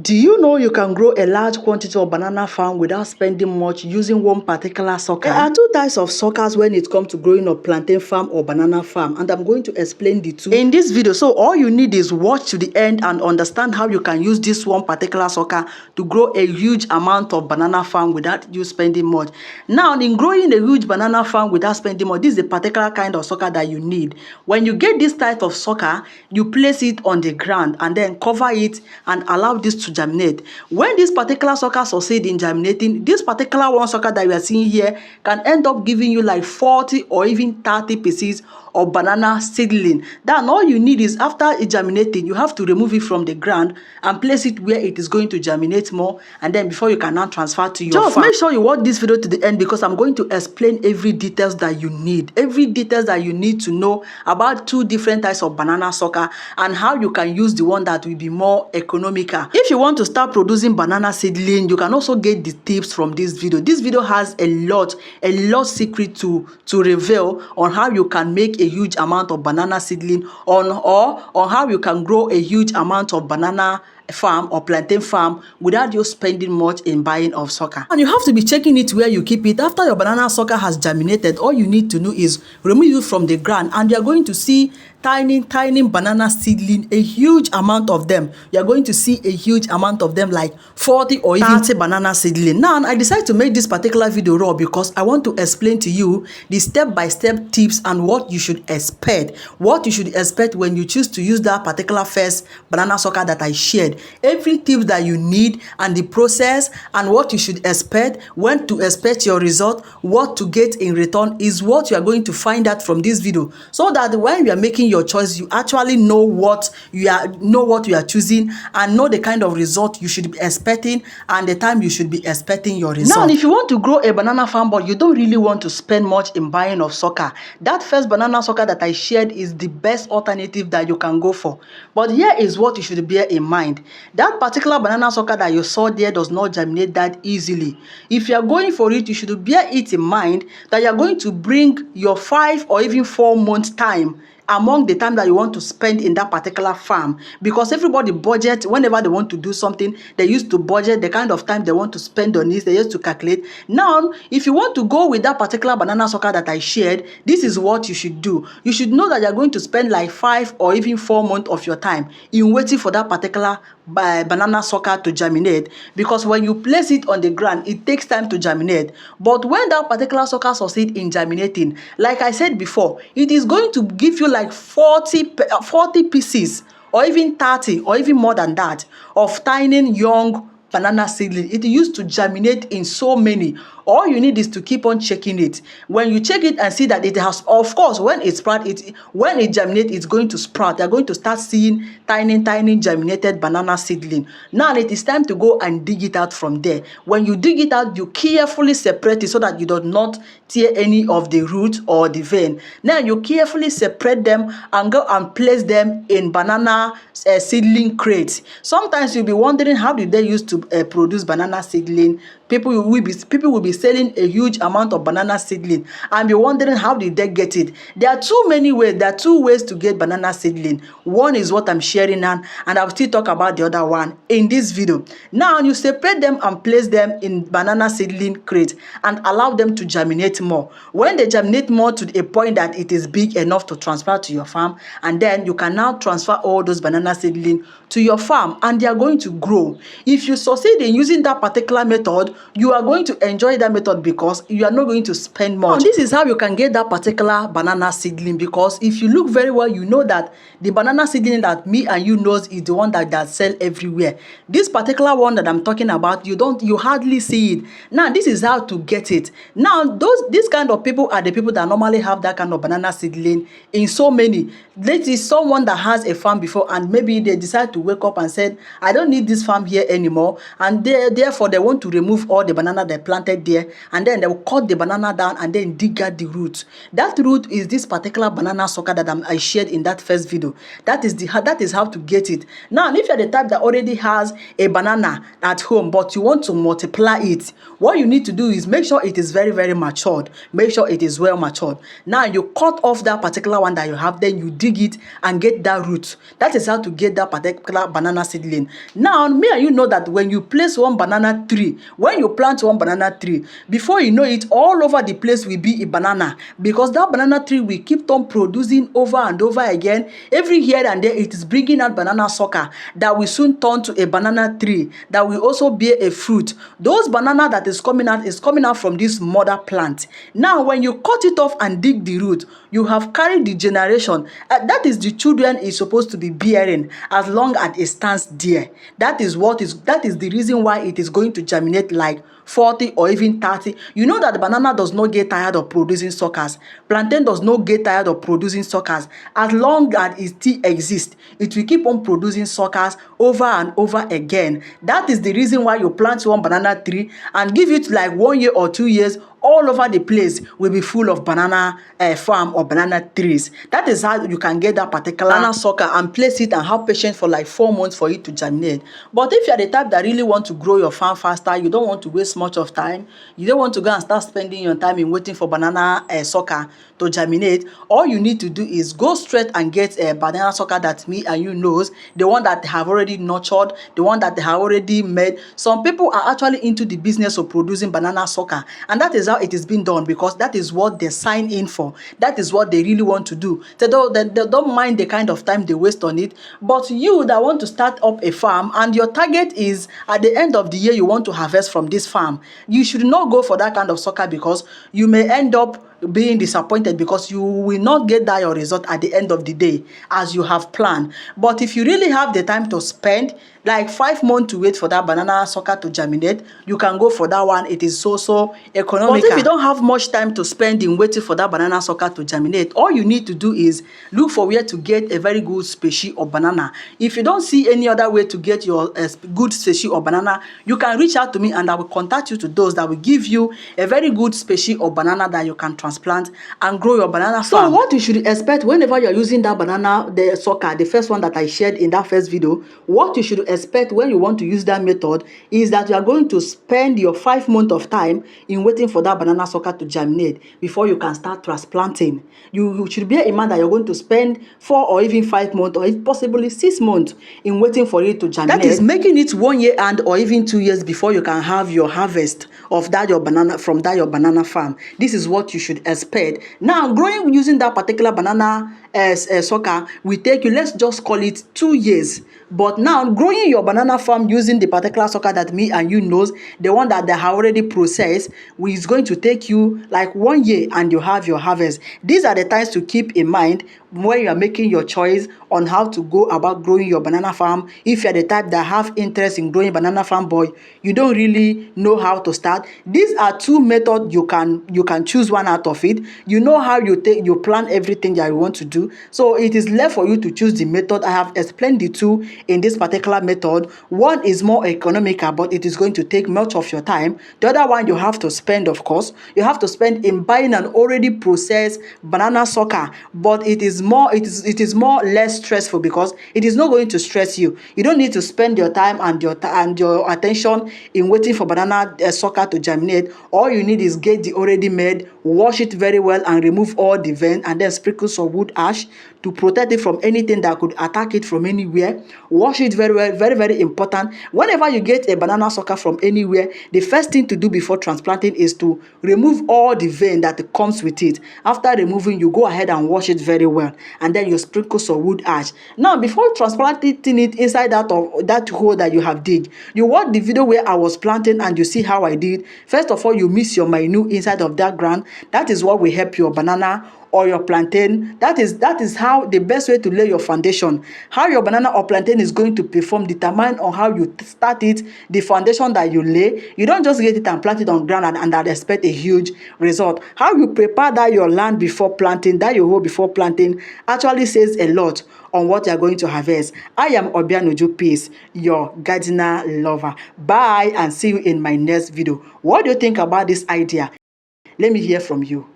Do you know you can grow a large quantity of banana farm without spending much using one particular sucker? There are two types of suckers when it comes to growing a plantain farm or banana farm, and I'm going to explain the two in this video. So all you need is watch to the end and understand how you can use this one particular sucker to grow a huge amount of banana farm without you spending much. Now, in growing a huge banana farm without spending much, this is a particular kind of sucker that you need. When you get this type of sucker, you place it on the ground and then cover it and allow this to germinate. When this particular sucker succeed in germinating, this particular one sucker that we are seeing here can end up giving you like 40 or even 30 pieces of banana seedling. Then all you need is, after it germinating, you have to remove it from the ground and place it where it is going to germinate more, and then before you can now transfer to your farm. Make sure you watch this video to the end, because I'm going to explain every details that you need, to know about two different types of banana sucker and how you can use the one that will be more economical. If you want to start producing banana seedling, you can also get the tips from this video. This video has a lot secret to reveal on how you can make a huge amount of banana seedling on how you can grow a huge amount of banana farm or plantain farm without you spending much in buying of sucker. And you have to be checking it where you keep it. After your banana sucker has germinated, all you need to do is remove it from the ground, and you are going to see tiny banana seedling, a huge amount of them. You are going to see a huge amount of them, like 40 or even 30 banana seedling. Now, I decided to make this particular video raw because I want to explain to you the step-by-step tips and what you should expect. What you should expect when you choose to use that particular first banana sucker that I shared. Every tip that you need and the process and what you should expect, when to expect your result, what to get in return, is what you are going to find out from this video, so that when you are making your choice, you actually know what you are choosing and know the kind of result you should be expecting and the time you should be expecting your result. Now, if you want to grow a banana farm but you don't really want to spend much in buying of sucker, that first banana sucker that I shared is the best alternative that you can go for. But here is what you should bear in mind. That particular banana sucker that you saw there does not germinate that easily. If you are going for it, you should bear it in mind that you are going to bring your 5 or even 4 months time among the time that you want to spend in that particular farm, because everybody budget whenever they want to do something. They used to budget the kind of time they want to spend on this. They used to calculate. Now, if you want to go with that particular banana sucker that I shared, this is what you should do. You should know that you're going to spend like 5 or even 4 months of your time in waiting for that particular banana sucker to germinate, because when you place it on the ground, it takes time to germinate. But when that particular sucker succeeds in germinating, like I said before, it is going to give you like 40 pieces or even 30 or even more than that of tiny young banana seedling. It used to germinate in so many. All you need is to keep on checking it. When you check it and see that it has, of course, when it germinates, it's going to sprout. You're going to start seeing tiny germinated banana seedling. Now it is time to go and dig it out from there. When you dig it out, you carefully separate it so that you do not tear any of the root or the vein. Now you carefully separate them and go and place them in banana seedling crates. Sometimes you'll be wondering, how did they used to produce banana seedling? People will be selling a huge amount of banana seedling and be wondering, how did they get it? There are too many ways. There are 2 ways to get banana seedling. One is what I'm sharing now, and I'll still talk about the other one in this video. Now, you separate them and place them in banana seedling crate and allow them to germinate more. When they germinate more to a point that it is big enough to transfer to your farm, and then you can now transfer all those banana seedling to your farm, and they are going to grow. If you succeed in using that particular method, you are going to enjoy that method because you are not going to spend much. Now, this is how you can get that particular banana seedling, because if you look very well, you know that the banana seedling that me and you knows is the one that sell everywhere. This particular one that I'm talking about, you hardly see it. Now, this is how to get it. Now, these kind of people are the people that normally have that kind of banana seedling in so many. This is someone that has a farm before, and maybe they decide to wake up and said, I don't need this farm here anymore. before, and therefore they want to remove all the banana they planted there, and then they will cut the banana down and then dig out the root. That root is this particular banana sucker that I shared in that first video. That is how to get it. Now, if you're the type that already has a banana at home but you want to multiply it, what you need to do is make sure it is very, very matured. Make sure it is well matured. Now you cut off that particular one that you have, then you dig it and get that root. That is how to get that particular banana seedling. Now, me and you know that when you place one banana tree, when you plant one banana tree, before you know it, all over the place will be a banana, because that banana tree will keep on producing over and over again. Every here and there, it is bringing out banana sucker that will soon turn to a banana tree that will also bear a fruit. Those banana that is coming out from this mother plant. Now, when you cut it off and dig the root, you have carried the generation. That is the children is supposed to be bearing as long as it stands there. That is the reason why it is going to germinate like 40 or even 30. You know that the banana does not get tired of producing suckers. Plantain does not get tired of producing suckers. As long as it still exists, it will keep on producing suckers over and over again. That is the reason why you plant one banana tree and give it like 1 year or 2 years, all over the place will be full of banana farm or banana trees. That is how you can get that particular banana sucker and place it and have patience for like 4 months for it to germinate. But if you are the type that really want to grow your farm faster, you don't want to waste much of time, you don't want to go and start spending your time in waiting for banana sucker to germinate, all you need to do is go straight and get a banana sucker that me and you knows, the one that they have already nurtured, the one that they have already made. Some people are actually into the business of producing banana sucker, and that is how it is being done, because that is what they sign in for. That is what they really want to do. They don't mind the kind of time they waste on it. But you that want to start up a farm and your target is at the end of the year you want to harvest from this farm, you should not go for that kind of sucker, because you may end up being disappointed, because you will not get that your result at the end of the day as you have planned. But if you really have the time to spend like 5 months to wait for that banana sucker to germinate, you can go for that one. It is so economical. But if you don't have much time to spend in waiting for that banana sucker to germinate, all you need to do is look for where to get a very good species of banana. If you don't see any other way to get your good species of banana, you can reach out to me and I will contact you to those that will give you a very good species of banana that you can transplant and grow your banana farm. So what you should expect whenever you're using that banana, the sucker, the first one that I shared in that first video, what you should expect when you want to use that method is that you are going to spend your 5 months of time in waiting for that banana sucker to germinate before you can start transplanting. You should bear in mind that you're going to spend 4 or even 5 months or if possibly 6 months in waiting for it to germinate. That is making it 1 year and or even 2 years before you can have your harvest of that your banana from that your banana farm. This is what you should expect. Now, growing using that particular banana sucker will take you, let's just call it 2 years. But now growing your banana farm using the particular sucker that me and you knows, the one that they have already processed, is going to take you like 1 year and you have your harvest. These are the times to keep in mind when you are making your choice on how to go about growing your banana farm. If you are the type that have interest in growing banana farm, boy, you don't really know how to start, these are 2 methods you can choose one out of it. You know how you plan everything that you want to do, so it is left for you to choose the method. I have explained the 2 in this particular method. One is more economical, but it is going to take much of your time. The other one you have to spend, of course, you have to spend in buying an already processed banana sucker, but it is more less stressful because it is not going to stress you. You don't need to spend your time and your attention in waiting for banana sucker to germinate. All you need is get the already made, wash it very well and remove all the vein, and then sprinkle some wood ash to protect it from anything that could attack it from anywhere. Wash it very well, very, very important. Whenever you get a banana sucker from anywhere, the first thing to do before transplanting is to remove all the vein that comes with it. After removing, you go ahead and wash it very well, and then you sprinkle some wood ash. Now, before transplanting it inside that hole that you have dig, you watch the video where I was planting and you see how I did. First of all, you mix your manure inside of that ground. That is what will help your banana or your plantain. That is how the best way to lay your foundation. How your banana or plantain is going to perform determine on how you start it, the foundation that you lay. You don't just get it and plant it on ground and expect a huge result. How you prepare that your land before planting, that your hole before planting, actually says a lot on what you are going to harvest. I am Obianoju Peace, your gardener lover. Bye and see you in my next video. What do you think about this idea? Let me hear from you.